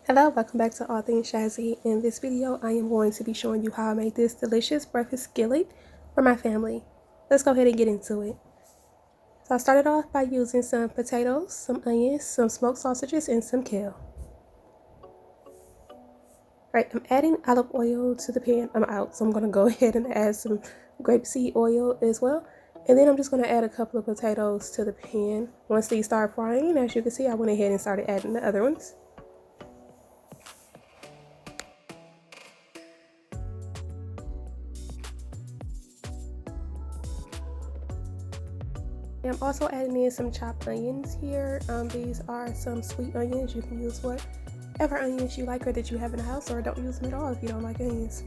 Hello, welcome back to All Things Shazzy. In this video, I am going to be showing you how I made this delicious breakfast skillet for my family. Let's go ahead and get into it. So I started off by using some potatoes, some onions, some smoked sausages, and some kale. Right, I'm adding olive oil to the pan. I'm out, so I'm going to go ahead and add some grapeseed oil as well. And then I'm just going to add a couple of potatoes to the pan. Once these start frying, as you can see, I went ahead and started adding the other ones. I'm also adding in some chopped onions here. These are some sweet onions. You can use whatever onions you like or that you have in the house, or don't use them at all if you don't like onions.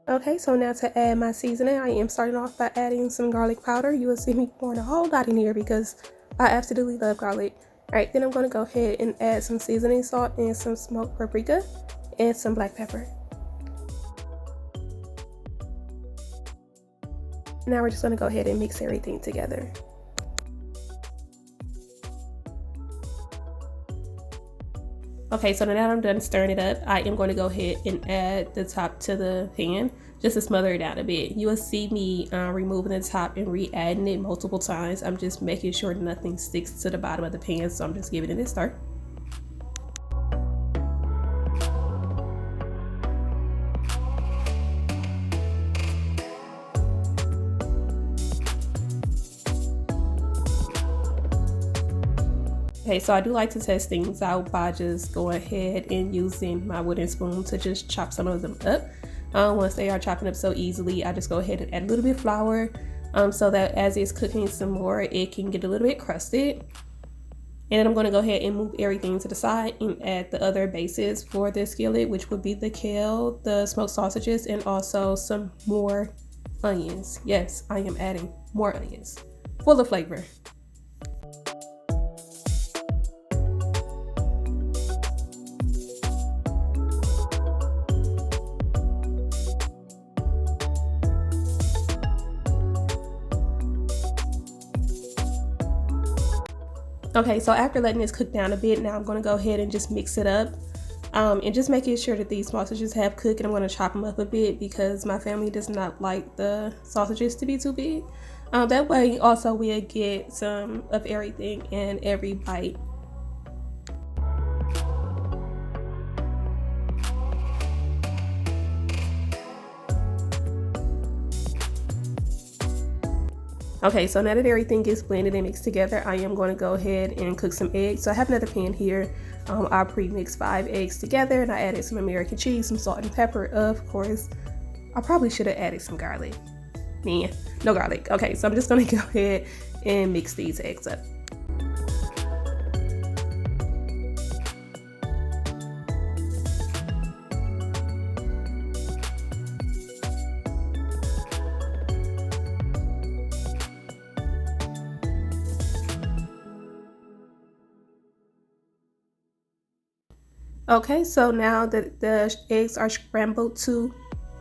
Okay, so now to add my seasoning, I am starting off by adding some garlic powder. You will see me pouring a whole lot in here because I absolutely love garlic. Alright, then I'm going to go ahead and add some seasoning salt and some smoked paprika and some black pepper. Now we're just going to go ahead and mix everything together. Okay, so now I'm done stirring it up, I am going to go ahead and add the top to the pan just to smother it down a bit. You will see me removing the top and re-adding it multiple times. I'm just making sure nothing sticks to the bottom of the pan, so I'm just giving it a stir. Okay, so I do like to test things out by just going ahead and using my wooden spoon to just chop some of them up. Once they are chopping up so easily, I just go ahead and add a little bit of flour so that as it's cooking some more, it can get a little bit crusted. And then I'm going to go ahead and move everything to the side and add the other bases for this skillet, which would be the kale, the smoked sausages, and also some more onions. Yes, I am adding more onions, full of flavor. Okay, so after letting this cook down a bit, now I'm going to go ahead and just mix it up and just making sure that these sausages have cooked, and I'm going to chop them up a bit because my family does not like the sausages to be too big. That way also we'll get some of everything in every bite. Okay, so now that everything is blended and mixed together, I am going to go ahead and cook some eggs. So I have another pan here. I pre-mixed 5 eggs together, and I added some American cheese, some salt and pepper, of course. I probably should have added some garlic. Man, no garlic. Okay, so I'm just going to go ahead and mix these eggs up. Okay, so now that the eggs are scrambled to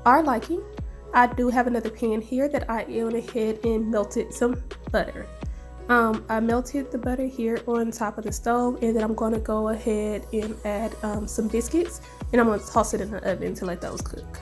our liking, I do have another pan here that I went ahead and melted some butter. I melted the butter here on top of the stove, and then I'm going to go ahead and add some biscuits, and I'm going to toss it in the oven to let those cook.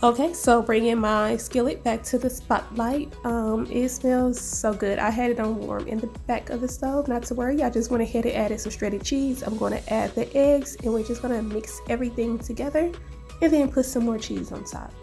Okay, so bringing my skillet back to the spotlight. It smells so good. I had it on warm in the back of the stove, not to worry. I just went ahead and added some shredded cheese. I'm going to add the eggs, and we're just going to mix everything together and then put some more cheese on top.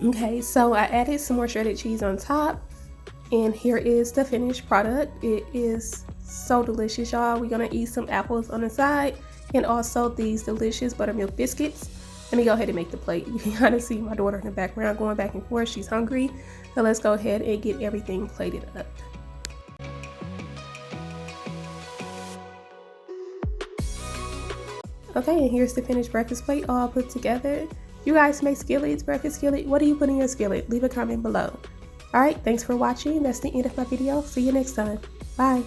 Okay, so I added some more shredded cheese on top, and here is the finished product. It is so delicious, y'all. We're gonna eat some apples on the side and also these delicious buttermilk biscuits. Let me go ahead and make the plate. You can kind of see my daughter in the background going back and forth. She's hungry. So let's go ahead and get everything plated up. Okay, and here's the finished breakfast plate all put together. You guys make skillets, breakfast skillet. What do you put in your skillet? Leave a comment below. Alright, thanks for watching. That's the end of my video. See you next time. Bye.